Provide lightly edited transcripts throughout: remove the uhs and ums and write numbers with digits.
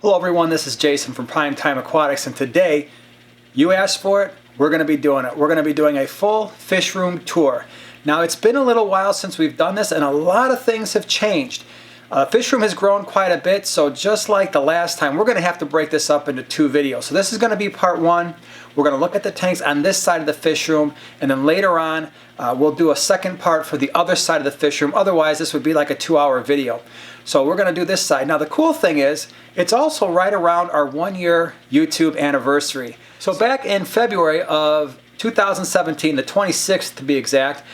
Hello everyone, this is Jason from Primetime Aquatics, and today, you asked for it, we're going to be doing it. We're going to be doing a full fish room tour. Now it's been a little while since we've done this and a lot of things have changed. Fish room has grown quite a bit, so just like the last time, we're going to have to break this up into two videos. So this is going to be part one. We're going to look at the tanks on this side of the fish room, and then later on we'll do a second part for the other side of the fish room. Otherwise this would be like a 2-hour video. So we're going to do this side. Now the cool thing is, it's also right around our 1-year YouTube anniversary. So back in February of 2017, the 26th to be exact,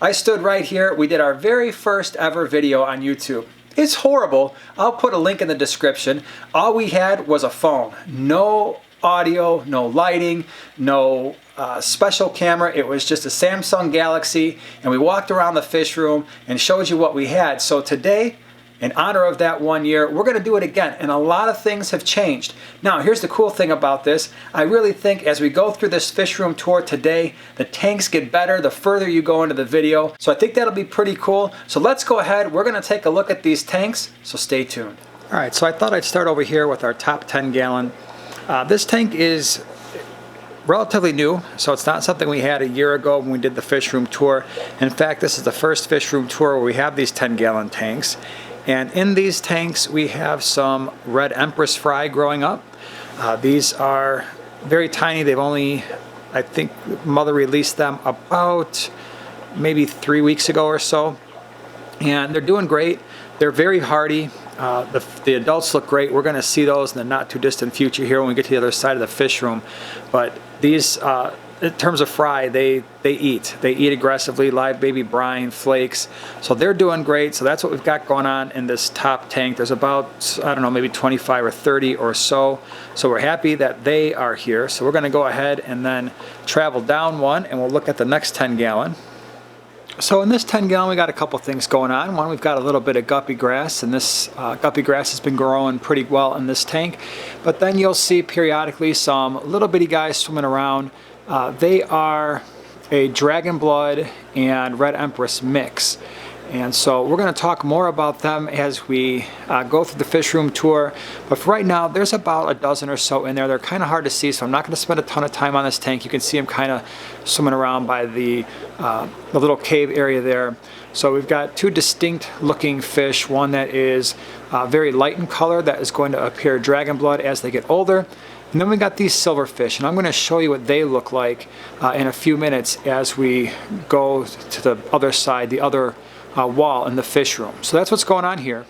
I stood right here. We did our very first ever video on YouTube. It's horrible. I'll put a link in the description. All we had was a phone. No audio, no lighting, no special camera. It was just a Samsung Galaxy, and we walked around the fish room and showed you what we had. So today, in honor of that 1 year, we're going to do it again, and a lot of things have changed. Now, here's the cool thing about this. I really think as we go through this fish room tour today, the tanks get better the further you go into the video. So I think that'll be pretty cool. So let's go ahead. We're going to take a look at these tanks, so stay tuned. All right, so I thought I'd start over here with our top 10 gallon. This tank is relatively new, so it's not something we had a year ago when we did the fish room tour. In fact, this is the first fish room tour where we have these 10 gallon tanks. And in these tanks we have some red Empress fry growing up. These are very tiny. They've only, I think mother released them about maybe 3 weeks ago or so. And they're doing great. They're very hardy. The adults look great. We're going to see those in the not too distant future here when we get to the other side of the fish room. But these, in terms of fry, they eat. They eat aggressively, live baby brine, flakes. So they're doing great. So that's what we've got going on in this top tank. There's about, I don't know, maybe 25 or 30 or so. So we're happy that they are here. So we're going to go ahead and then travel down one, and we'll look at the next 10 gallon. So in this 10 gallon we got a couple things going on. One, we've got a little bit of guppy grass, and this guppy grass has been growing pretty well in this tank. But then you'll see periodically some little bitty guys swimming around. They are a dragon blood and red empress mix, and so we're going to talk more about them as we go through the fish room tour. But for right now, there's about a dozen or so in there. They're kind of hard to see, so I'm not going to spend a ton of time on this tank. You can see them kind of swimming around by the little cave area there. So we've got two distinct looking fish. One that is very light in color, that is going to appear dragon blood as they get older. And then we got these silverfish, and I'm going to show you what they look like in a few minutes as we go to the other side, the other wall in the fish room. So that's what's going on here.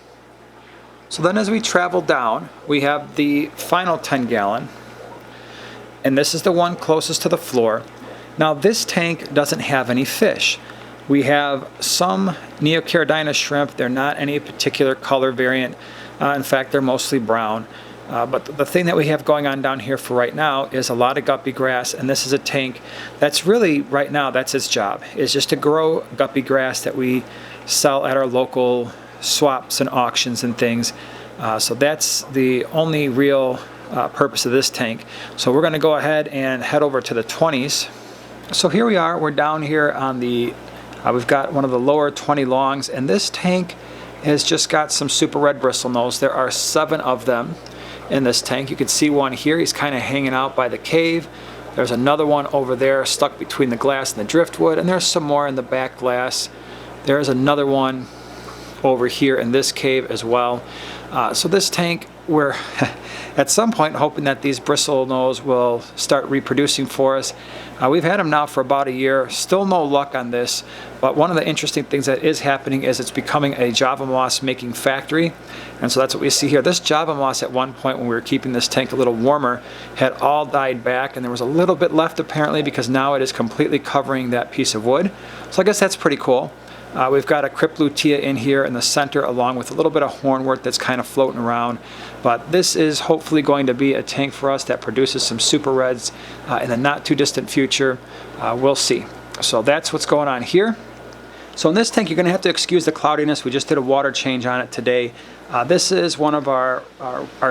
So then as we travel down, we have the final 10 gallon, and this is the one closest to the floor. Now this tank doesn't have any fish. We have some Neocaridina shrimp. They're not any particular color variant. In fact, they're mostly brown. But the thing that we have going on down here for right now is a lot of guppy grass, and this is a tank that's really, right now, that's its job, is just to grow guppy grass that we sell at our local swaps and auctions and things. So that's the only real purpose of this tank. So we're going to go ahead and head over to the 20s. So here we are, we're down here on the, we've got one of the lower 20 longs, and this tank has just got some super red bristlenose. There are 7 of them in this tank. You can see one here. He's kind of hanging out by the cave. There's another one over there stuck between the glass and the driftwood, and there's some more in the back glass. There's another one over here in this cave as well. So this tank, we're at some point hoping that these bristlenose will start reproducing for us. We've had them now for about a year. Still no luck on this, but one of the interesting things that is happening is it's becoming a Java moss making factory, and so that's what we see here. This Java moss at one point, when we were keeping this tank a little warmer, had all died back, and there was a little bit left apparently, because now it is completely covering that piece of wood. So I guess that's pretty cool. We've got a Cryptlutea in here in the center, along with a little bit of hornwort that's kind of floating around. But this is hopefully going to be a tank for us that produces some super reds in the not too distant future. We'll see. So that's what's going on here. So in this tank, you're going to have to excuse the cloudiness. We just did a water change on it today. This is one of our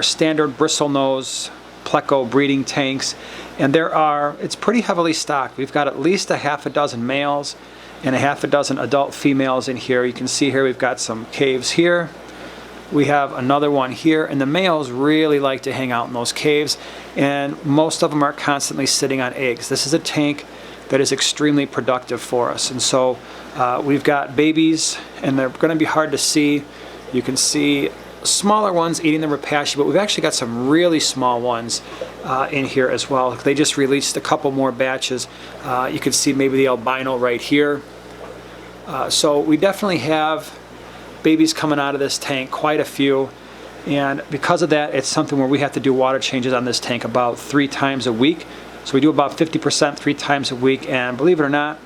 standard bristlenose Pleco breeding tanks, and it's pretty heavily stocked. We've got at least a half a dozen males and a half a dozen adult females in here. You can see here we've got some caves here, We have another one here, and the males really like to hang out in those caves, and most of them are constantly sitting on eggs. This is a tank that is extremely productive for us, and so we've got babies, and they're going to be hard to see. You can see smaller ones eating the rapaci, but we've actually got some really small ones in here as well. They just released a couple more batches. You can see maybe the albino right here. So we definitely have babies coming out of this tank, quite a few, and because of that, it's something where we have to do water changes on this tank about 3 times a week. So we do about 50% 3 times a week, and believe it or not,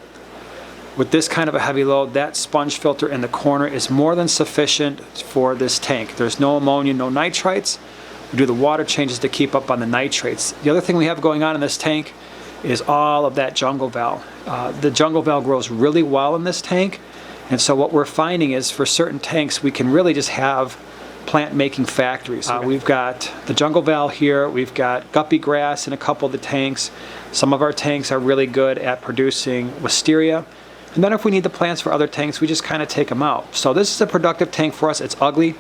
with this kind of a heavy load, that sponge filter in the corner is more than sufficient for this tank. There's no ammonia, no nitrites. We do the water changes to keep up on the nitrates. The other thing we have going on in this tank is all of that jungle val. The jungle val grows really well in this tank, and so what we're finding is for certain tanks we can really just have plant making factories. We've got the jungle val here, we've got guppy grass in a couple of the tanks. Some of our tanks are really good at producing wisteria, and then if we need the plants for other tanks, we just kind of take them out. So this is a productive tank for us. It's ugly,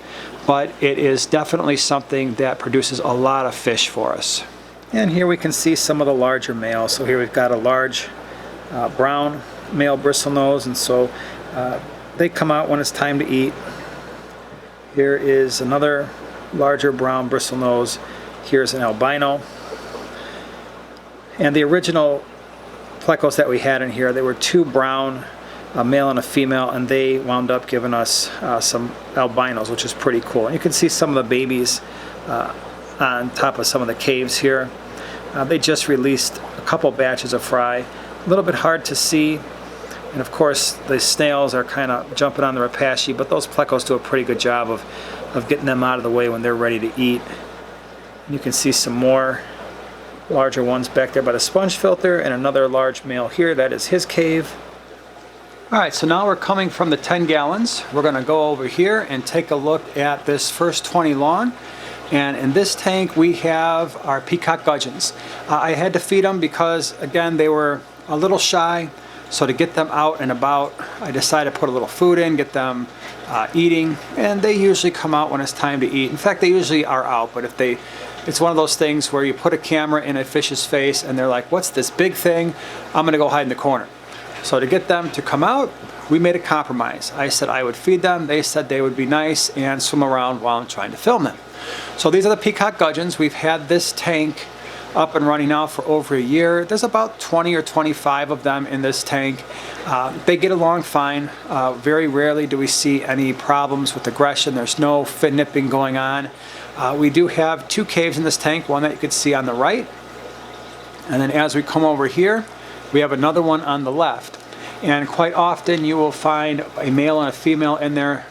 but it is definitely something that produces a lot of fish for us. And here we can see some of the larger males. So here we've got a large brown male bristlenose, and so they come out when it's time to eat. Here is another larger brown bristlenose. Here's an albino. And the original plecos that we had in here, they were 2 brown, a male and a female, and they wound up giving us some albinos, which is pretty cool. And you can see some of the babies on top of some of the caves here. They just released a couple batches of fry. A little bit hard to see, and of course the snails are kind of jumping on the rapaci, but those plecos do a pretty good job of getting them out of the way when they're ready to eat. And you can see some more larger ones back there by the sponge filter, and another large male here. That is his cave. Alright, so now we're coming from the 10 gallons. We're going to go over here and take a look at this first 20 long. And in this tank we have our Peacock gudgeons. I had to feed them because, again, they were a little shy. So to get them out and about, I decided to put a little food in, get them eating, and they usually come out when it's time to eat. In fact, they usually are out, but it's one of those things where you put a camera in a fish's face and they're like, what's this big thing? I'm gonna go hide in the corner. So to get them to come out, we made a compromise. I said I would feed them, they said they would be nice and swim around while I'm trying to film them. So these are the Peacock gudgeons. We've had this tank up and running now for over a year. There's about 20 or 25 of them in this tank. They get along fine. Very rarely do we see any problems with aggression. There's no fin nipping going on. We do have 2 caves in this tank, one that you can see on the right, and then as we come over here we have another one on the left. And quite often you will find a male and a female in there.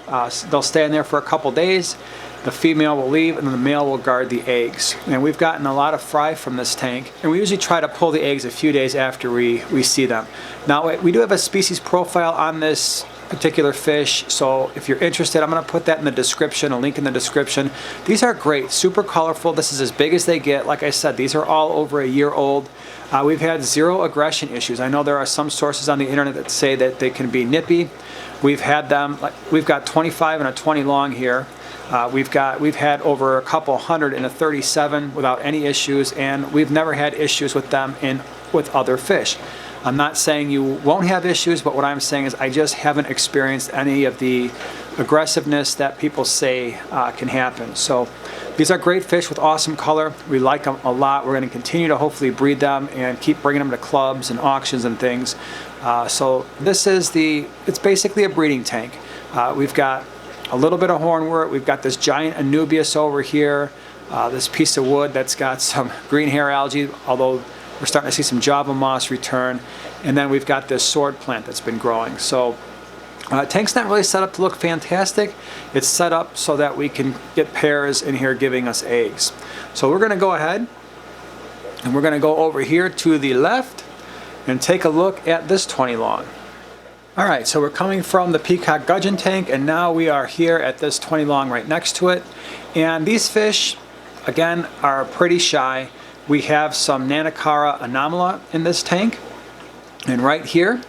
They'll stay in there for a couple days. The female will leave and then the male will guard the eggs. And we've gotten a lot of fry from this tank, and we usually try to pull the eggs a few days after we see them. Now we do have a species profile on this particular fish, so if you're interested, I'm going to put that in the description, a link in the description. These are great, super colorful. This is as big as they get. Like I said, these are all over a year old. We've had 0 aggression issues. I know there are some sources on the internet that say that they can be nippy. We've had them, we've got 25 and a 20 long here. We've had over a couple hundred in a 37 without any issues, and we've never had issues with them with other fish. I'm not saying you won't have issues, but what I'm saying is I just haven't experienced any of the aggressiveness that people say can happen. So these are great fish with awesome color. We like them a lot. We're going to continue to hopefully breed them and keep bringing them to clubs and auctions and things. So this is it's basically a breeding tank. We've got a little bit of hornwort. We've got this giant Anubias over here, this piece of wood that's got some green hair algae, although we're starting to see some Java moss return. And then we've got this sword plant that's been growing. So tank's not really set up to look fantastic. It's set up so that we can get pairs in here giving us eggs. So we're going to go ahead and we're going to go over here to the left and take a look at this 20 long. Alright, so we're coming from the Peacock gudgeon tank, and now we are here at this 20 long right next to it. And these fish, again, are pretty shy. We have some Acara anomala in this tank, and right here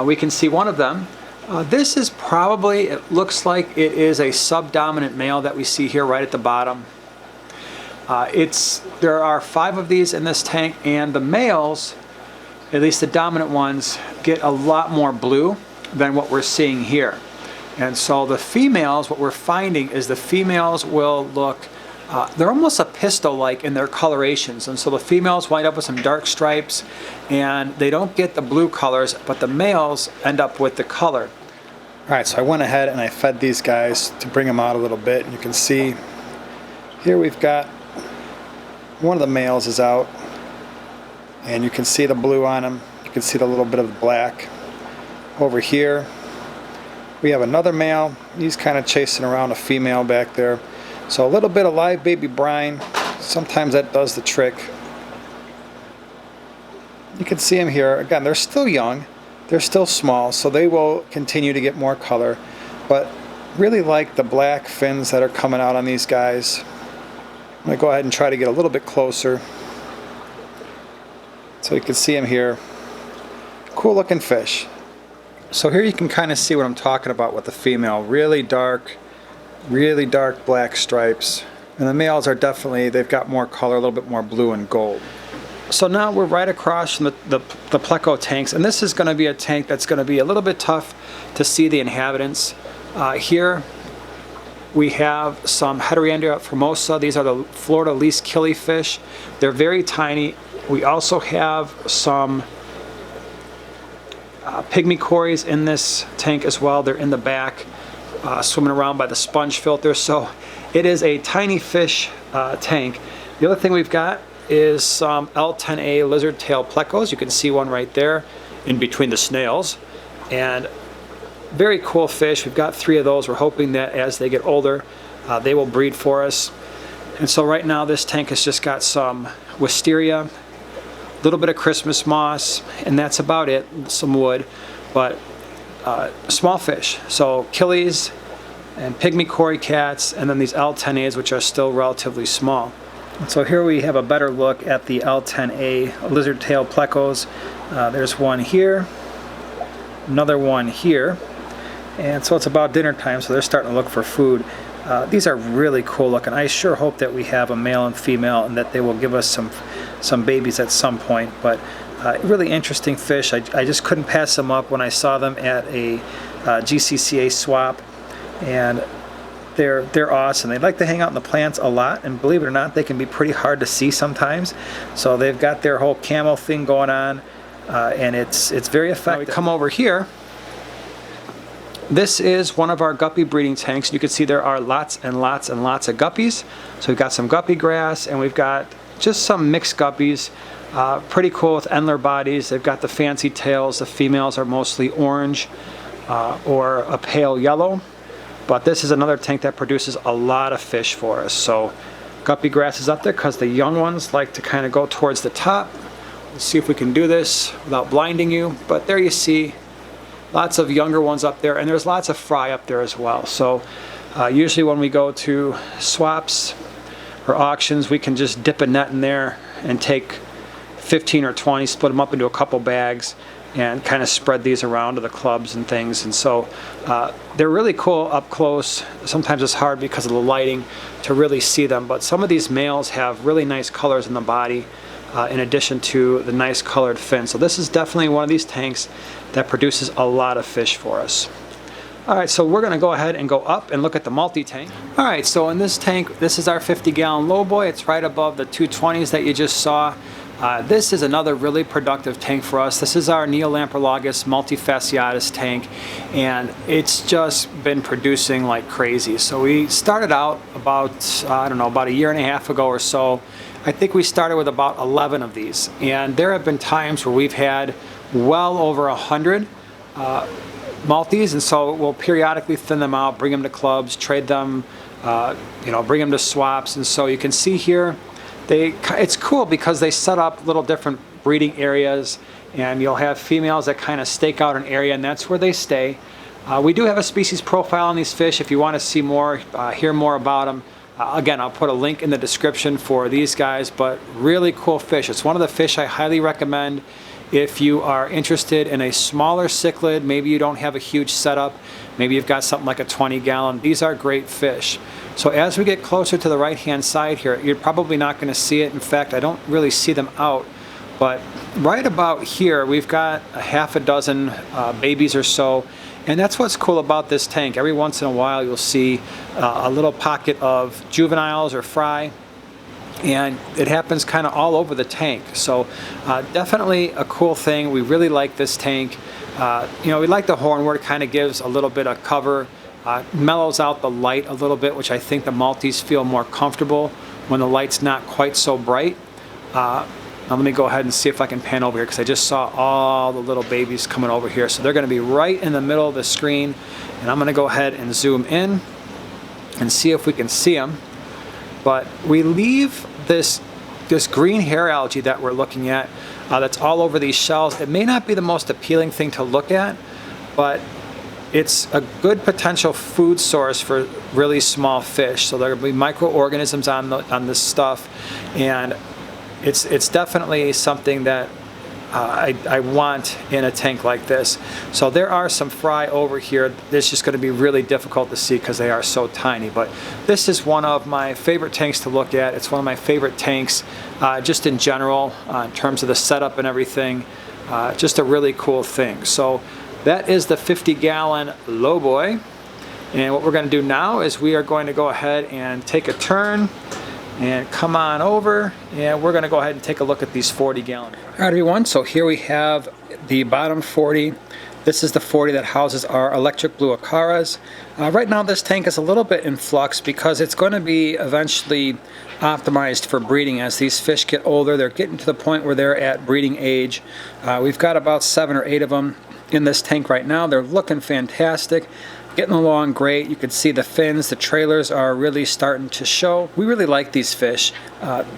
we can see one of them. This is probably, it looks like it is a subdominant male that we see here right at the bottom. There are 5 of these in this tank, and the males, at least the dominant ones, get a lot more blue than what we're seeing here. And so the females, what we're finding is the females will look, they're almost a pistol-like in their colorations. And so the females wind up with some dark stripes, and they don't get the blue colors, but the males end up with the color. All right, so I went ahead and I fed these guys to bring them out a little bit. And you can see here we've got one of the males is out, and you can see the blue on him. You can see the little bit of the black. Over here we have another male. He's kind of chasing around a female back there. So a little bit of live baby brine, sometimes that does the trick. You can see them here. Again, they're still young, they're still small, so they will continue to get more color. But really like the black fins that are coming out on these guys. I'm going to go ahead and try to get a little bit closer so you can see them here. Cool looking fish. So here you can kind of see what I'm talking about with the female. Really dark black stripes. And the males are definitely, they've got more color, a little bit more blue and gold. So now we're right across from the Pleco tanks, and this is going to be a tank that's going to be a little bit tough to see the inhabitants. Here we have some Heteroandria formosa. These are the Florida least killifish. They're very tiny. We also have some pygmy cories in this tank as well. They're in the back, swimming around by the sponge filter. So it is a tiny fish tank. The other thing we've got is some L10A lizard tail plecos. You can see one right there in between the snails. And very cool fish. We've got 3 of those. We're hoping that as they get older, they will breed for us. And so right now this tank has just got some wisteria, a little bit of Christmas moss, and that's about it. Some wood, but small fish. So killies and pygmy cory cats, and then these L10As, which are still relatively small. So here we have a better look at the L10A lizard tail plecos. There's one here, another one here, and so it's about dinner time, so they're starting to look for food. These are really cool looking. I sure hope that we have a male and female and that they will give us some babies at some point. But really interesting fish. I just couldn't pass them up when I saw them at a GCCA swap, and they're awesome. They like to hang out in the plants a lot, and believe it or not, they can be pretty hard to see sometimes. So they've got their whole camo thing going on, and it's very effective. Now we come over here. This is one of our guppy breeding tanks. You can see there are lots and lots and lots of guppies. So we've got some guppy grass, and we've got just some mixed guppies. Pretty cool with Endler bodies. They've got the fancy tails. The females are mostly orange or a pale yellow. But this is another tank that produces a lot of fish for us. So guppy grass is up there because the young ones like to kind of go towards the top. Let's see if we can do this without blinding you. But there you see lots of younger ones up there, and there's lots of fry up there as well. So usually when we go to swaps or auctions, we can just dip a net in there and take 15 or 20, split them up into a couple bags, and kind of spread these around to the clubs and things. And so they're really cool up close. Sometimes it's hard because of the lighting to really see them, but some of these males have really nice colors in the body in addition to the nice colored fin. So this is definitely one of these tanks that produces a lot of fish for us. Alright, so we're going to go ahead and go up and look at the multi-tank. Alright, so in this tank, this is our 50-gallon lowboy. It's right above the 220s that you just saw. This is another really productive tank for us. This is our Neolamprologus multifaciatus tank, and it's just been producing like crazy. So we started out about, I don't know, about a year and a half ago or so. I think we started with about 11 of these, and there have been times where we've had well over 100 multis, and so we'll periodically thin them out, bring them to clubs, trade them, bring them to swaps. And so you can see here, it's cool because they set up little different breeding areas, and you'll have females that kind of stake out an area, and that's where they stay. We do have a species profile on these fish if you want to see more, hear more about them. Again, I'll put a link in the description for these guys, but really cool fish. It's one of the fish I highly recommend If you are interested in a smaller cichlid, maybe you don't have a huge setup, maybe you've got something like a 20-gallon, these are great fish. So as we get closer to the right-hand side here, you're probably not going to see it. In fact, I don't really see them out. But right about here, we've got a half a dozen babies or so. And that's what's cool about this tank. Every once in a while, you'll see a little pocket of juveniles or fry. And it happens kind of all over the tank. So definitely a cool thing. We really like this tank. You know, we like the hornwort. It kind of gives a little bit of cover. Mellows out the light a little bit, which I think the multis feel more comfortable when the light's not quite so bright. Now let me go ahead and see if I can pan over here, because I just saw all the little babies coming over here. So they're going to be right in the middle of the screen. And I'm going to go ahead and zoom in and see if we can see them. But we leave this green hair algae that we're looking at that's all over these shells. It may not be the most appealing thing to look at, but it's a good potential food source for really small fish. So there will be microorganisms on this stuff, and it's definitely something that I want in a tank like this. So there are some fry over here. It's just going to be really difficult to see because they are so tiny. But this is one of my favorite tanks to look at. It's one of my favorite tanks just in general in terms of the setup and everything. Just a really cool thing. So that is the 50-gallon low boy. And what we're going to do now is we are going to go ahead and take a turn and come on over, and we're going to go ahead and take a look at these 40-gallon. All right, everyone, so here we have the bottom 40. This is the 40 that houses our electric blue Acaras. Right now this tank is a little bit in flux because it's going to be eventually optimized for breeding. As these fish get older, they're getting to the point where they're at breeding age. We've got about 7 or 8 of them in this tank right now. They're looking fantastic, getting along great. You can see the fins, the trailers are really starting to show. We really like these fish.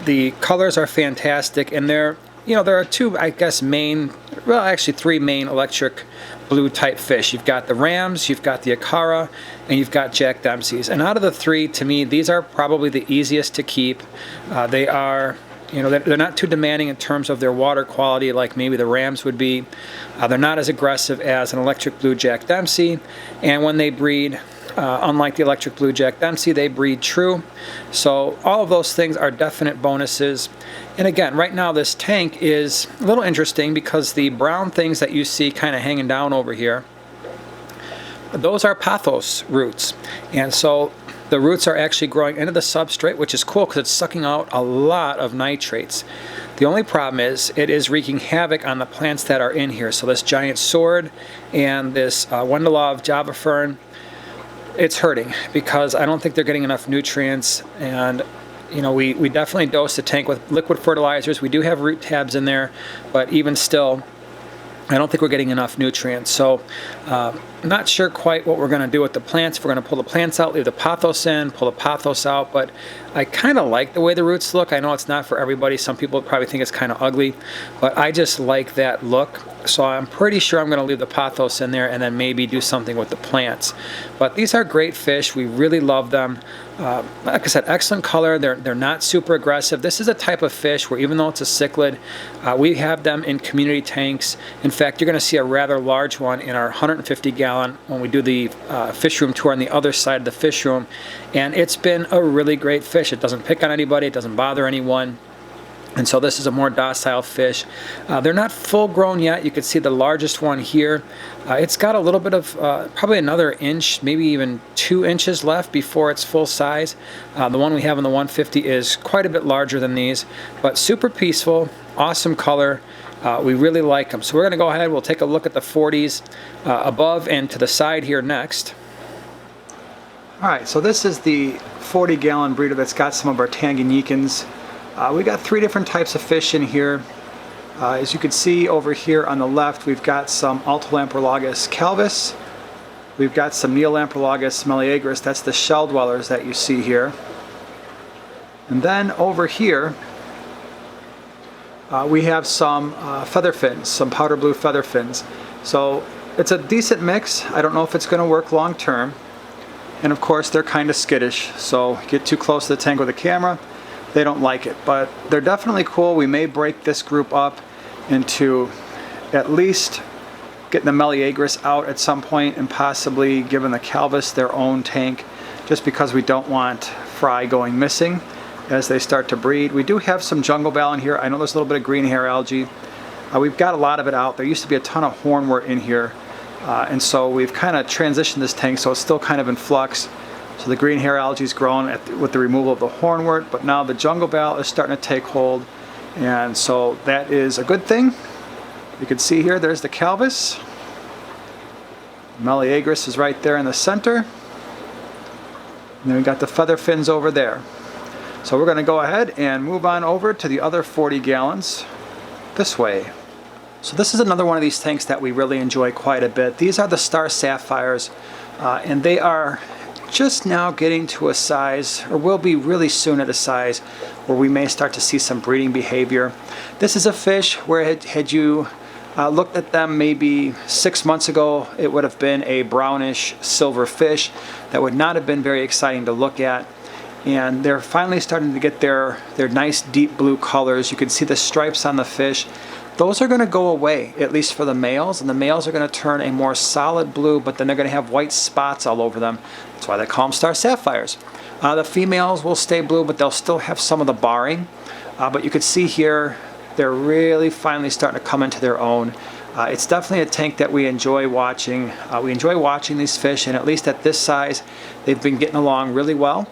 The colors are fantastic, and there are 2, I guess, actually 3 main electric blue type fish. You've got the Rams, you've got the Acara, and you've got Jack Dempsey's. And out of the 3, to me, these are probably the easiest to keep. They are, they're not too demanding in terms of their water quality like maybe the Rams would be. They're not as aggressive as an electric blue Jack Dempsey. And when they breed, unlike the electric blue Jack Dempsey, they breed true. So all of those things are definite bonuses. And again, right now this tank is a little interesting because the brown things that you see kind of hanging down over here, those are pothos roots. And so the roots are actually growing into the substrate, which is cool because it's sucking out a lot of nitrates. The only problem is it is wreaking havoc on the plants that are in here. So this giant sword and this Wendelov Java fern, it's hurting because I don't think they're getting enough nutrients. And we definitely dose the tank with liquid fertilizers. We do have root tabs in there, but even still, I don't think we're getting enough nutrients. So not sure quite what we're going to do with the plants. If we're going to pull the plants out, leave the pothos in, pull the pothos out, but I kind of like the way the roots look. I know it's not for everybody. Some people probably think it's kind of ugly, but I just like that look. So I'm pretty sure I'm going to leave the pothos in there and then maybe do something with the plants. But these are great fish. We really love them. Like I said, excellent color. They're not super aggressive. This is a type of fish where even though it's a cichlid, we have them in community tanks. In fact, you're going to see a rather large one in our 150-gallon when we do the fish room tour on the other side of the fish room. And it's been a really great fish. It doesn't pick on anybody. It doesn't bother anyone. And so this is a more docile fish. They're not full grown yet. You can see the largest one here. It's got a little bit of probably another inch, maybe even 2 inches left before it's full size. The one we have in the 150 is quite a bit larger than these, but super peaceful, awesome color. We really like them. So we're going to go ahead, we'll take a look at the 40s above and to the side here next. All right, so this is the 40-gallon breeder that's got some of our Tanganyikans. We got 3 different types of fish in here. As you can see over here on the left, we've got some Neolamprologus calvus. We've got some Neolamprologus meleagris. That's the shell dwellers that you see here. And then over here, we have some feather fins, some powder blue feather fins. So it's a decent mix. I don't know if it's going to work long term. And of course, they're kind of skittish. So get too close to the tank with the camera, they don't like it. But they're definitely cool. We may break this group up into at least getting the meleagris out at some point and possibly giving the calvus their own tank, just because we don't want fry going missing as they start to breed. We do have some jungle bell in here. I know there's a little bit of green hair algae. We've got a lot of it out. There used to be a ton of hornwort in here, and so we've kind of transitioned this tank so it's still kind of in flux. So the green hair algae is grown with the removal of the hornwort, but now the jungle bell is starting to take hold, and so that is a good thing. You can see here, there's the calvus. Meleagris is right there in the center. And then we got the feather fins over there. So we're going to go ahead and move on over to the other 40 gallons this way. So this is another one of these tanks that we really enjoy quite a bit. These are the star sapphires, and they are just now getting to a size, or will be really soon at a size, where we may start to see some breeding behavior. This is a fish where had you looked at them maybe 6 months ago, it would have been a brownish silver fish that would not have been very exciting to look at. And they're finally starting to get their nice deep blue colors. You can see the stripes on the fish. Those are going to go away, at least for the males, and the males are going to turn a more solid blue, but then they're going to have white spots all over them. That's why they call them star sapphires. The females will stay blue, but they'll still have some of the barring. But you can see here, they're really finally starting to come into their own. It's definitely a tank that we enjoy watching. We enjoy watching these fish, and at least at this size, they've been getting along really well.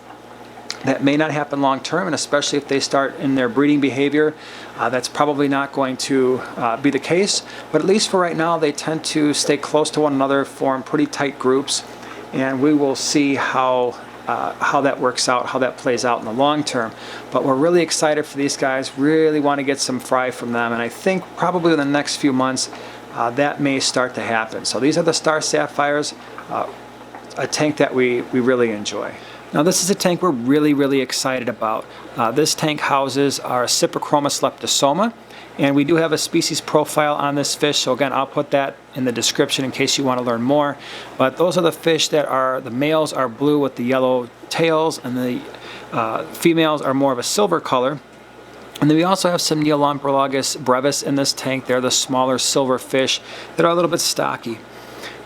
That may not happen long term, and especially if they start in their breeding behavior, that's probably not going to be the case. But at least for right now, they tend to stay close to one another, form pretty tight groups, and we will see how that works out, how that plays out in the long term. But we're really excited for these guys, really want to get some fry from them, and I think probably in the next few months that may start to happen. So these are the star sapphires, a tank that we really enjoy. Now this is a tank we're really excited about. This tank houses our Cyprichromis leptosoma, and we do have a species profile on this fish, so again I'll put that in the description in case you want to learn more. But those are the fish that are, the males are blue with the yellow tails, and the females are more of a silver color. And then we also have some Neolamprologus brevis in this tank. They're the smaller silver fish that are a little bit stocky.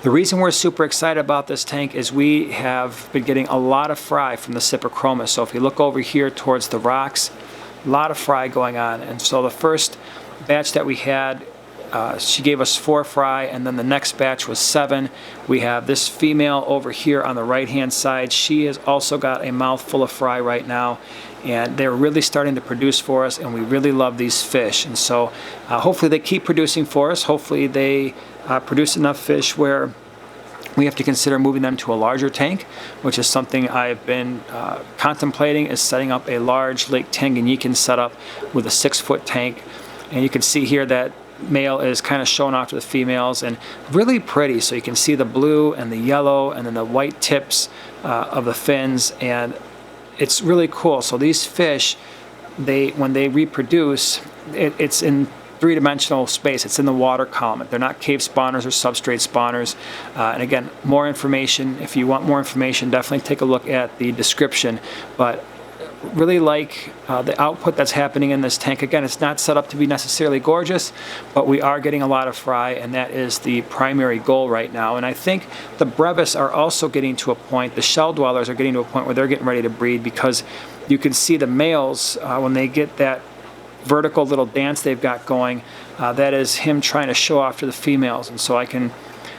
The reason we're super excited about this tank is we have been getting a lot of fry from the Cyprichromis. So if you look over here towards the rocks, a lot of fry going on. And so the first batch that we had, she gave us 4 fry, and then the next batch was 7. We have this female over here on the right hand side. She has also got a mouthful of fry right now, and they're really starting to produce for us, and we really love these fish. And so hopefully they keep producing for us. Hopefully they produce enough fish where we have to consider moving them to a larger tank, which is something I've been contemplating, is setting up a large Lake Tanganyikan setup with a 6-foot tank. And you can see here that male is kind of showing off to the females, and really pretty. So you can see the blue and the yellow and then the white tips of the fins, and it's really cool. So these fish, when they reproduce, it's in 3-dimensional space. It's in the water column. They're not cave spawners or substrate spawners. And again, more information, if you want more information, definitely take a look at the description. But really like the output that's happening in this tank. Again, it's not set up to be necessarily gorgeous, but we are getting a lot of fry, and that is the primary goal right now. And I think the brevis are also getting to a point, the shell dwellers are getting to a point where they're getting ready to breed, because you can see the males, when they get that vertical little dance they've got going, that is him trying to show off to the females. And so I can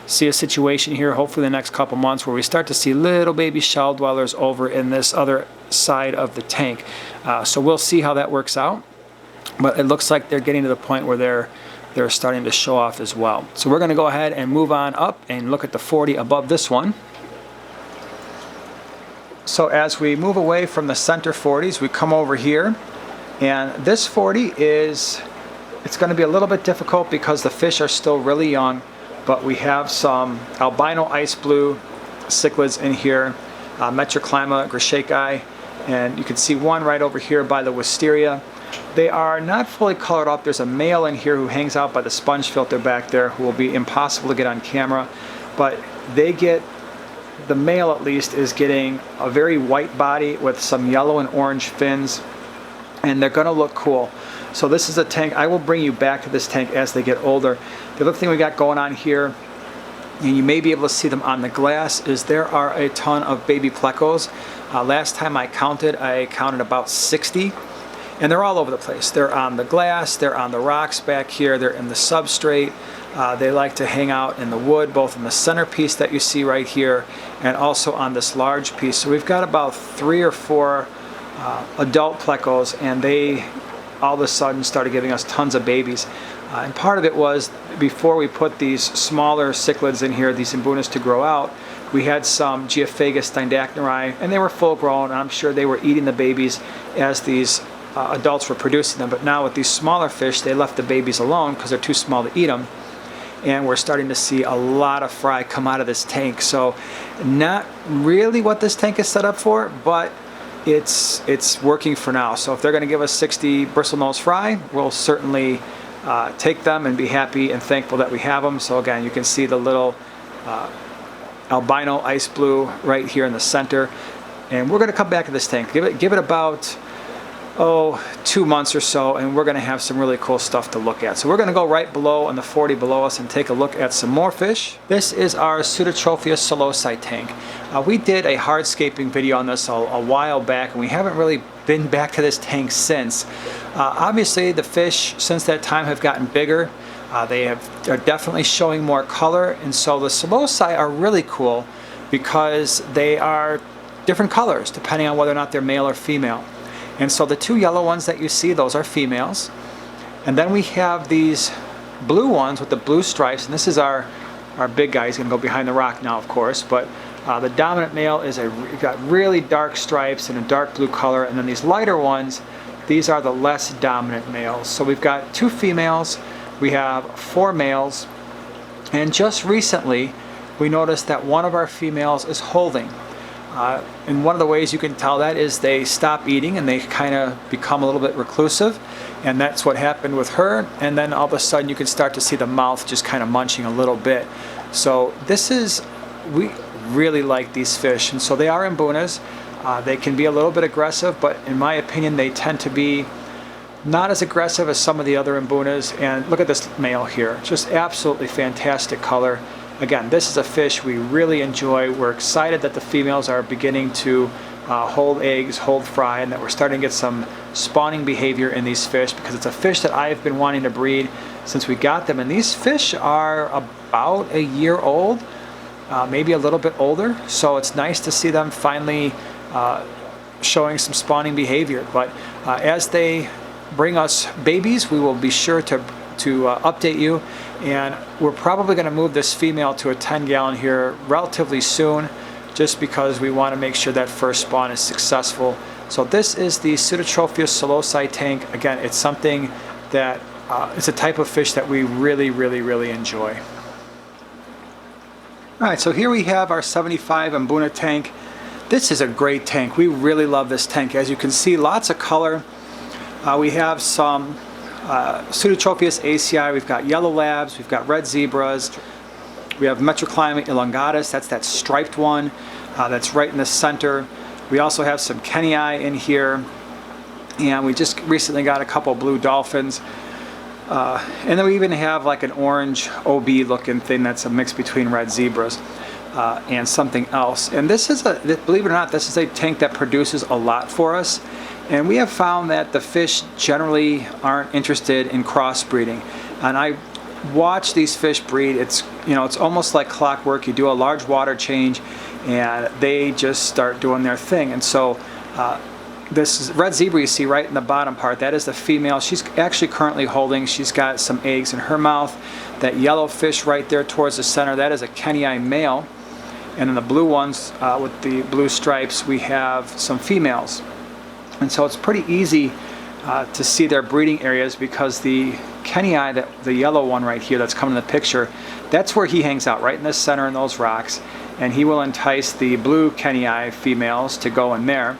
see a situation here, hopefully the next couple months, where we start to see little baby shell dwellers over in this other side of the tank. So we'll see how that works out, but it looks like they're getting to the point where they're starting to show off as well. So we're going to go ahead and move on up and look at the 40 above this one. So as we move away from the center 40s, we come over here, and this 40 it's going to be a little bit difficult because the fish are still really young. But we have some albino ice blue cichlids in here, Metroclima grishaki, and you can see one right over here by the wisteria. They are not fully colored up. There's a male in here who hangs out by the sponge filter back there who will be impossible to get on camera, but the male at least is getting a very white body with some yellow and orange fins, and they're going to look cool. So this is a tank. I will bring you back to this tank as they get older. The other thing we got going on here, and you may be able to see them on the glass, is there are a ton of baby plecos. Last time I counted about 60, and they're all over the place. They're on the glass, they're on the rocks back here, they're in the substrate. They like to hang out in the wood, both in the centerpiece that you see right here and also on this large piece. So we've got about 3 or 4 adult plecos, and they all of a sudden started giving us tons of babies. And part of it was before we put these smaller cichlids in here, these imbunas, to grow out, we had some Geophagus steindachneri, and they were full grown, and I'm sure they were eating the babies as these adults were producing them. But now with these smaller fish, they left the babies alone because they're too small to eat them. And we're starting to see a lot of fry come out of this tank. So not really what this tank is set up for, but it's working for now. So if they're going to give us 60 bristlenose fry, we'll certainly take them and be happy and thankful that we have them. So again, you can see the little albino ice blue right here in the center. And we're going to come back to this tank. Give it about 2 months or so, and we're going to have some really cool stuff to look at. So we're going to go right below on the 40 below us and take a look at some more fish. This is our Pseudotropheus solosi tank. We did a hardscaping video on this a while back, and we haven't really been back to this tank since. Obviously the fish since that time have gotten bigger. They're definitely showing more color, and so the solosi are really cool because they are different colors depending on whether or not they're male or female. And so the 2 yellow ones that you see, those are females. And then we have these blue ones with the blue stripes, and this is our big guy. He's going to go behind the rock now, of course, but the dominant male is got really dark stripes and a dark blue color, and then these lighter ones, these are the less dominant males. So we've got 2 females, we have 4 males, and just recently we noticed that one of our females is holding. And one of the ways you can tell that is they stop eating and they kind of become a little bit reclusive, and that's what happened with her. And then all of a sudden you can start to see the mouth just kind of munching a little bit. So we really like these fish, and so they are imbunas. They can be a little bit aggressive, but in my opinion they tend to be not as aggressive as some of the other imbunas. And look at this male here, just absolutely fantastic color. Again, this is a fish we really enjoy. We're excited that the females are beginning to hold eggs, hold fry, and that we're starting to get some spawning behavior in these fish, because it's a fish that I've been wanting to breed since we got them. And these fish are about a year old, maybe a little bit older, so it's nice to see them finally showing some spawning behavior. But as they bring us babies, we will be sure to update you, and we're probably going to move this female to a 10-gallon here relatively soon, just because we want to make sure that first spawn is successful. So this is the Pseudotropheus solosi tank. Again, it's something that it's a type of fish that we really enjoy. Alright, so here we have our 75 Mbuna tank. This is a great tank. We really love this tank. As you can see, lots of color. We have some Pseudotropheus acei, we've got yellow labs, we've got red zebras, we have Metroclima elongatus, that's that striped one that's right in the center. We also have some Kenii in here, and we just recently got a couple blue dolphins. And then we even have like an orange OB looking thing that's a mix between red zebras and something else. And this is believe it or not, this is a tank that produces a lot for us. And we have found that the fish generally aren't interested in crossbreeding. And I watch these fish breed. It's almost like clockwork. You do a large water change and they just start doing their thing. And so this red zebra you see right in the bottom part, that is the female. She's actually currently holding. She's got some eggs in her mouth. That yellow fish right there towards the center, that is a Kenii male. And then the blue ones with the blue stripes, we have some females. And so it's pretty easy to see their breeding areas, because the Kenii, the yellow one right here that's coming in the picture, that's where he hangs out, right in the center in those rocks. And he will entice the blue Kenii females to go in there.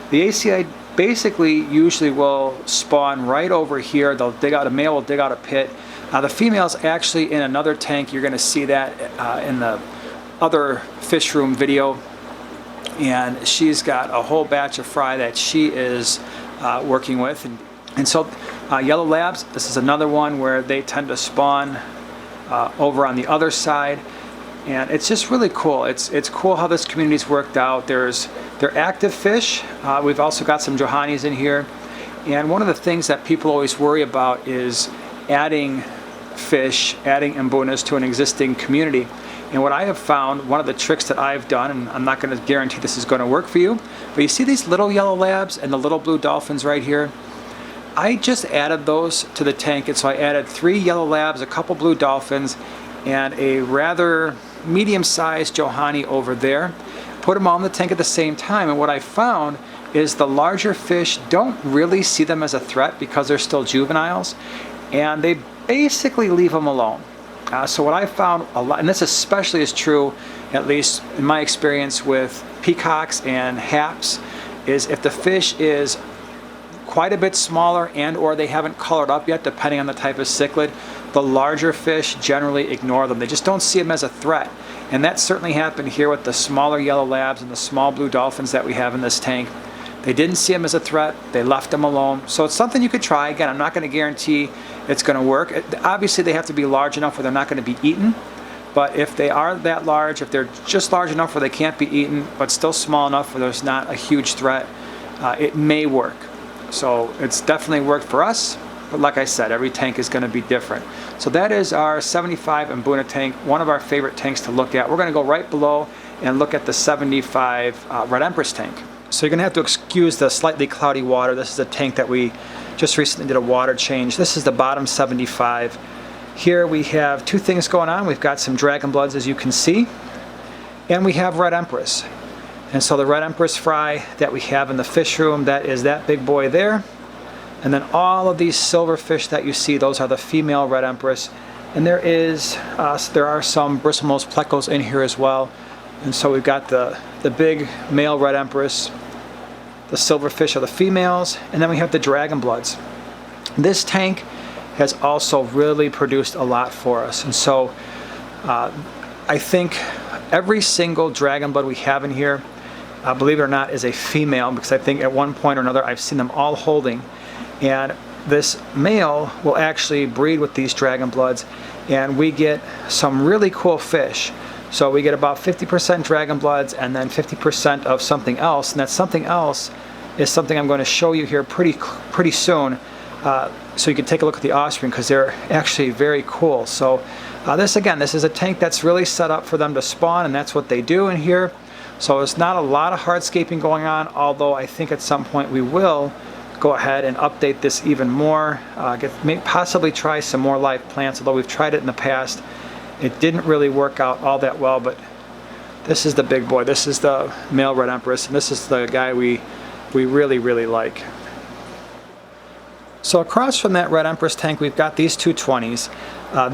The acei basically usually will spawn right over here. They'll dig out, a male will dig out a pit. The female's actually in another tank. You're going to see that in the other fish room video. And she's got a whole batch of fry that she is working with. And And so yellow labs, this is another one where they tend to spawn over on the other side. And it's just really cool. It's cool how this community's worked out. They're active fish. We've also got some Johannis in here. And one of the things that people always worry about is adding fish, adding Mbunas to an existing community. And what I have found, one of the tricks that I've done, and I'm not going to guarantee this is going to work for you, but you see these little yellow labs and the little blue dolphins right here? I just added those to the tank, and so I added 3 yellow labs, a couple blue dolphins, and a rather medium-sized Johanni over there. Put them all in the tank at the same time, and what I found is the larger fish don't really see them as a threat because they're still juveniles, and they basically leave them alone. So what I found a lot, and this especially is true, at least in my experience with peacocks and haps, is if the fish is quite a bit smaller and or they haven't colored up yet, depending on the type of cichlid, the larger fish generally ignore them. They just don't see them as a threat. And that certainly happened here with the smaller yellow labs and the small blue dolphins that we have in this tank. They didn't see them as a threat. They left them alone. So it's something you could try. Again, I'm not going to guarantee it's going to work. Obviously, they have to be large enough where they're not going to be eaten. But if they are that large, if they're just large enough where they can't be eaten, but still small enough where there's not a huge threat, it may work. So it's definitely worked for us. But like I said, every tank is going to be different. So that is our 75 Mbuna tank, one of our favorite tanks to look at. We're going to go right below and look at the 75 Red Empress tank. So you're going to have to excuse the slightly cloudy water. This is a tank that we just recently did a water change. This is the bottom 75. Here we have 2 things going on. We've got some dragon bloods, as you can see, and we have Red Empress. And so the Red Empress fry that we have in the fish room, that is that big boy there. And then all of these silver fish that you see, those are the female Red Empress. And there are some Bristlenose Plecos in here as well. And so we've got the big male Red Empress, the silver fish are the females, and then we have the dragon bloods. This tank has also really produced a lot for us. And so I think every single dragon blood we have in here, believe it or not, is a female, because I think at one point or another I've seen them all holding. And this male will actually breed with these dragon bloods, and we get some really cool fish. So we get about 50% dragon bloods and then 50% of something else, and that something else is something I'm going to show you here pretty soon, so you can take a look at the offspring, because they're actually very cool. So this is a tank that's really set up for them to spawn, and that's what they do in here. So there's not a lot of hardscaping going on, although I think at some point we will go ahead and update this even more, possibly try some more live plants, although we've tried it in the past. It didn't really work out all that well, but this is the big boy. This is the male Red Empress, and this is the guy we really, really like. So across from that Red Empress tank, we've got these 2 20s.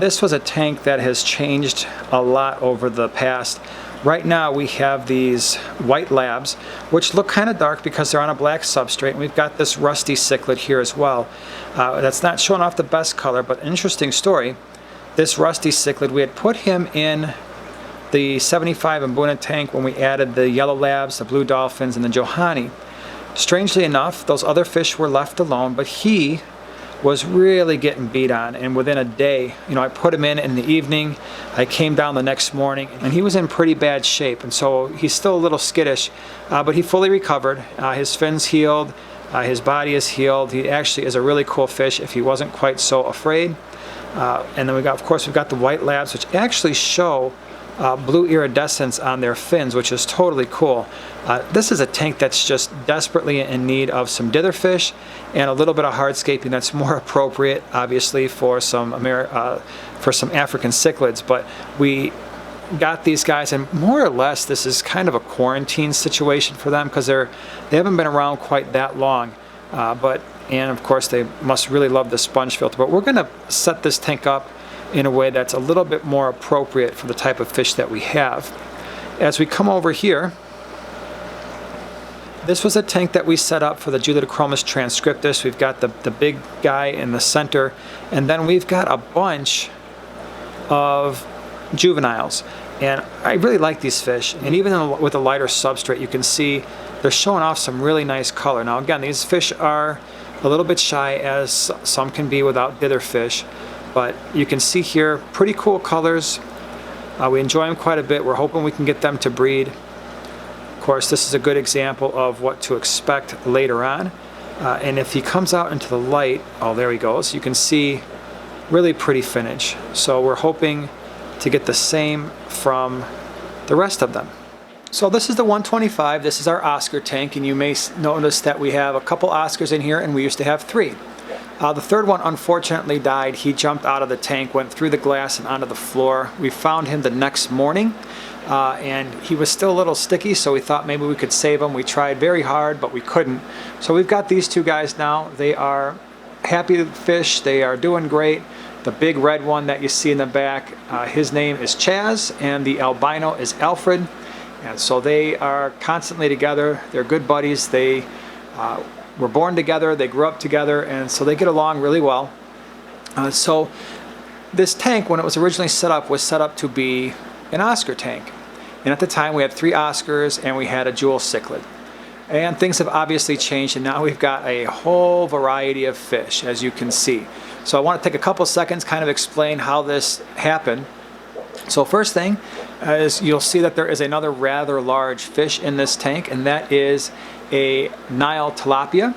This was a tank that has changed a lot over the past. Right now we have these white labs, which look kind of dark because they're on a black substrate, and we've got this rusty cichlid here as well. That's not showing off the best color, but an interesting story. This rusty cichlid, we had put him in the 75 Mbuna tank when we added the yellow labs, the blue dolphins, and the Johanni. Strangely enough, those other fish were left alone, but he was really getting beat on, and within a day, I put him in the evening, I came down the next morning, and he was in pretty bad shape, and so he's still a little skittish, but he fully recovered. His fins healed, his body is healed. He actually is a really cool fish if he wasn't quite so afraid. And then of course we've got the white labs, which actually show blue iridescence on their fins, which is totally cool. This is a tank that's just desperately in need of some ditherfish and a little bit of hardscaping that's more appropriate, obviously, for some African cichlids. But we got these guys, and more or less this is kind of a quarantine situation for them, because they haven't been around quite that long. And of course they must really love the sponge filter. But we're going to set this tank up in a way that's a little bit more appropriate for the type of fish that we have. As we come over here, this was a tank that we set up for the Cyprichromis transcriptus. We've got the big guy in the center, and then we've got a bunch of juveniles. And I really like these fish, and even with a lighter substrate, you can see they're showing off some really nice color. Now again, these fish are a little bit shy, as some can be without dither fish. But you can see here, pretty cool colors. We enjoy them quite a bit. We're hoping we can get them to breed. Of course, this is a good example of what to expect later on. And if he comes out into the light, oh, there he goes. You can see really pretty finish. So we're hoping to get the same from the rest of them. So this is the 125. This is our Oscar tank, and you may notice that we have a couple Oscars in here, and we used to have 3. The third one unfortunately died. He jumped out of the tank, went through the glass and onto the floor. We found him the next morning, and he was still a little sticky, so we thought maybe we could save him. We tried very hard, but we couldn't. So we've got these 2 guys now. They are happy fish. They are doing great. The big red one that you see in the back, his name is Chaz, and the albino is Alfred. And so they are constantly together. They're good buddies. They were born together, they grew up together, and so they get along really well. So this tank, when it was originally set up, was set up to be an Oscar tank. And at the time we had 3 Oscars and we had a jewel cichlid. And things have obviously changed, and now we've got a whole variety of fish, as you can see. So I want to take a couple seconds, kind of explain how this happened. So first thing is you'll see that there is another rather large fish in this tank, and that is a Nile tilapia,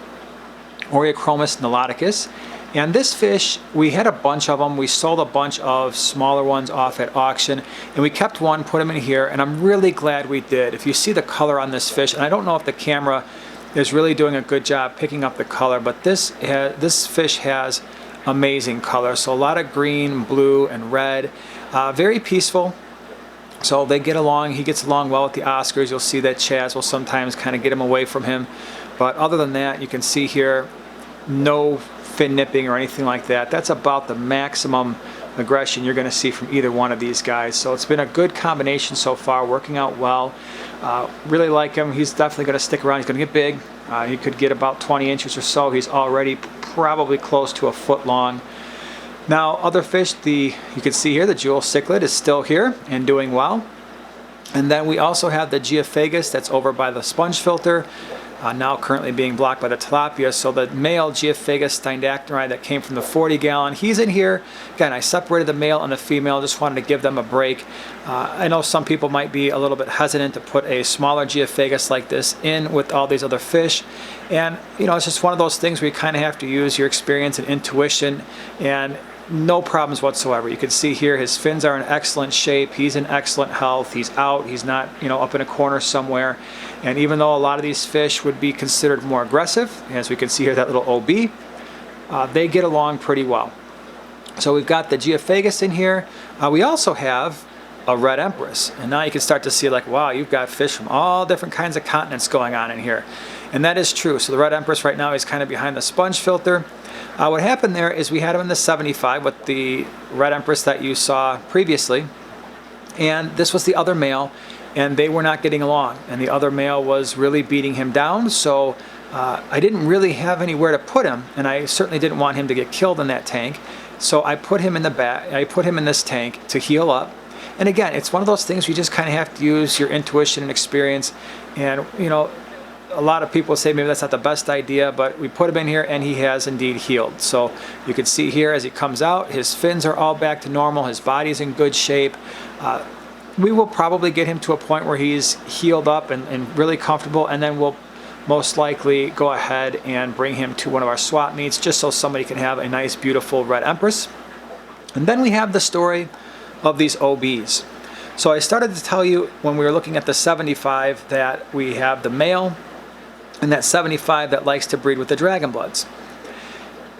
Cyprichromis niloticus. And this fish, we had a bunch of them. We sold a bunch of smaller ones off at auction, and we kept one, put him in here, and I'm really glad we did. If you see the color on this fish, and I don't know if the camera is really doing a good job picking up the color, but this fish has amazing color. So a lot of green, blue, and red. Very peaceful. So they get along. He gets along well with the Oscars. You'll see that Chaz will sometimes kind of get him away from him. But other than that, you can see here, no fin nipping or anything like that. That's about the maximum aggression you're going to see from either one of these guys. So it's been a good combination so far, working out well. Really like him. He's definitely going to stick around. He's going to get big. He could get about 20 inches or so. He's already probably close to a foot long. Now, other fish, you can see here, the jewel cichlid is still here and doing well. And then we also have the Geophagus that's over by the sponge filter, now currently being blocked by the tilapia. So the male Geophagus steindachneri that came from the 40-gallon, he's in here. Again, I separated the male and the female, just wanted to give them a break. I know some people might be a little bit hesitant to put a smaller Geophagus like this in with all these other fish. And, you know, it's just one of those things where you kind of have to use your experience and intuition, and no problems whatsoever. You can see here his fins are in excellent shape. He's in excellent health. He's out. He's not, you know, up in a corner somewhere. And even though a lot of these fish would be considered more aggressive, as we can see here, that little OB, they get along pretty well. So we've got the Geophagus in here. We also have a red empress. And now you can start to see, like, wow, you've got fish from all different kinds of continents going on in here. And that is true. So the red empress right now is kind of behind the sponge filter. What happened there is we had him in the 75 with the red empress that you saw previously, and this was the other male, and they were not getting along, and the other male was really beating him down. So I didn't really have anywhere to put him, and I certainly didn't want him to get killed in that tank. So I put him in the back. I put him in this tank to heal up. And again, it's one of those things you just kind of have to use your intuition and experience. And you know, a lot of people say maybe that's not the best idea, but we put him in here and he has indeed healed. So you can see here as he comes out, his fins are all back to normal, his body's in good shape. We will probably get him to a point where he's healed up and really comfortable, and then we'll most likely go ahead and bring him to one of our swap meets just so somebody can have a nice, beautiful red empress. And then we have the story of these OBs. So I started to tell you when we were looking at the 75 that we have the male and that 75 that likes to breed with the dragon bloods.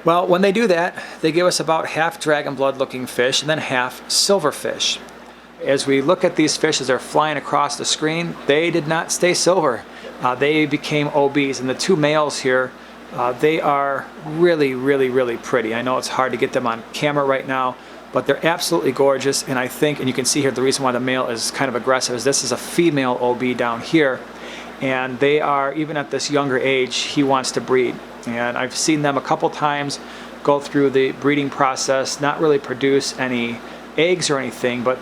Well, when they do that, they give us about half dragon blood looking fish and then half silverfish. As we look at these fish as they're flying across the screen, they did not stay silver. They became OBs, and the 2 males here, they are really, really, really pretty. I know it's hard to get them on camera right now, but they're absolutely gorgeous. And I think, and you can see here, the reason why the male is kind of aggressive is this is a female OB down here. And they are, even at this younger age, he wants to breed. And I've seen them a couple times go through the breeding process, not really produce any eggs or anything, but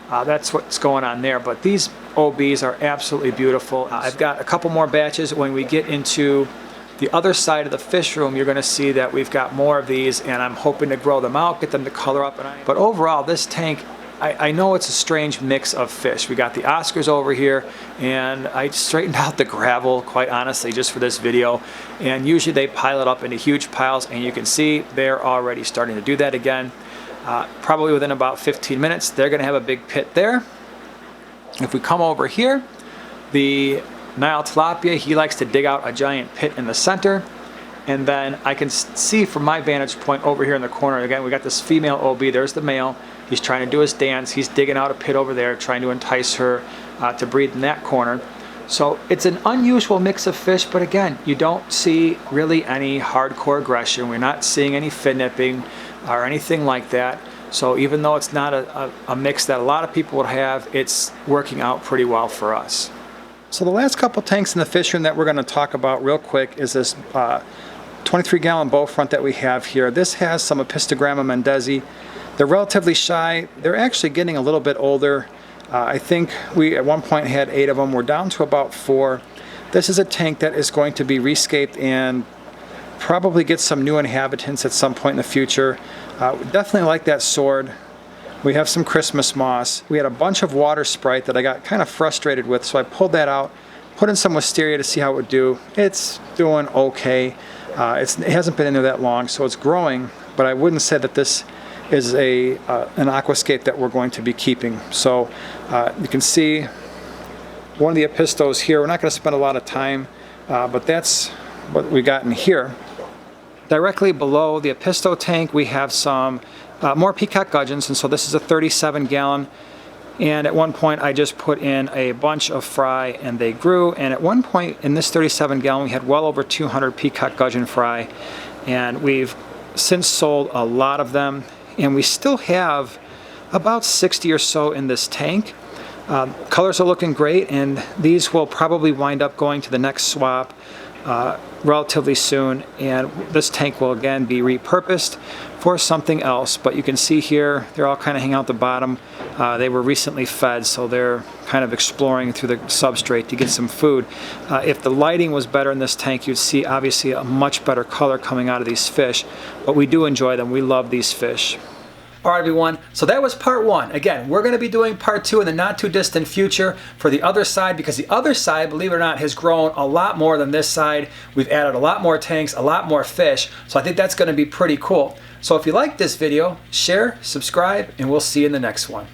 that's what's going on there. But these OBs are absolutely beautiful. I've got a couple more batches. When we get into The other side of the fish room, you're going to see that we've got more of these, and I'm hoping to grow them out, get them to color up. But overall, this tank, I know it's a strange mix of fish. We got the Oscars over here, and I straightened out the gravel, quite honestly, just for this video. And usually they pile it up into huge piles, and you can see they're already starting to do that again. Probably within about 15 minutes, they're going to have a big pit there. If we come over here, the Nile tilapia, he likes to dig out a giant pit in the center. And then I can see from my vantage point over here in the corner, again, we got this female OB, there's the male. He's trying to do his dance. He's digging out a pit over there, trying to entice her to breed in that corner. So it's an unusual mix of fish, but again, you don't see really any hardcore aggression. We're not seeing any fin nipping or anything like that. So even though it's not a mix that a lot of people would have, it's working out pretty well for us. So the last couple tanks in the fish room that we're going to talk about real quick is this 23-gallon bow front that we have here. This has some Apistogramma mendezi. They're relatively shy. They're actually getting a little bit older. I think we at one point had 8 of them. We're down to about 4. This is a tank that is going to be rescaped and probably get some new inhabitants at some point in the future. Definitely like that sword. We have some Christmas moss. We had a bunch of water sprite that I got kind of frustrated with, so I pulled that out, put in some wisteria to see how it would do. It's doing okay. It hasn't been in there that long, so it's growing, but I wouldn't say that this is an aquascape that we're going to be keeping. So you can see one of the apistos here. We're not going to spend a lot of time, but that's what we got in here. Directly below the apisto tank, we have some more Peacock gudgeons, and so this is a 37-gallon. And at one point I just put in a bunch of fry and they grew, and at one point in this 37-gallon we had well over 200 Peacock gudgeon fry, and we've since sold a lot of them, and we still have about 60 or so in this tank. Colors are looking great, and these will probably wind up going to the next swap relatively soon, and this tank will again be repurposed for something else. But you can see here they're all kind of hanging out the bottom. They were recently fed, so they're kind of exploring through the substrate to get some food. If the lighting was better in this tank, you'd see obviously a much better color coming out of these fish, but we do enjoy them. We love these fish. All right, everyone, so that was part 1. Again, we're going to be doing part 2 in the not too distant future for the other side, because the other side, believe it or not, has grown a lot more than this side. We've added a lot more tanks, a lot more fish, so I think that's going to be pretty cool. So if you like this video, share, subscribe, and we'll see you in the next one.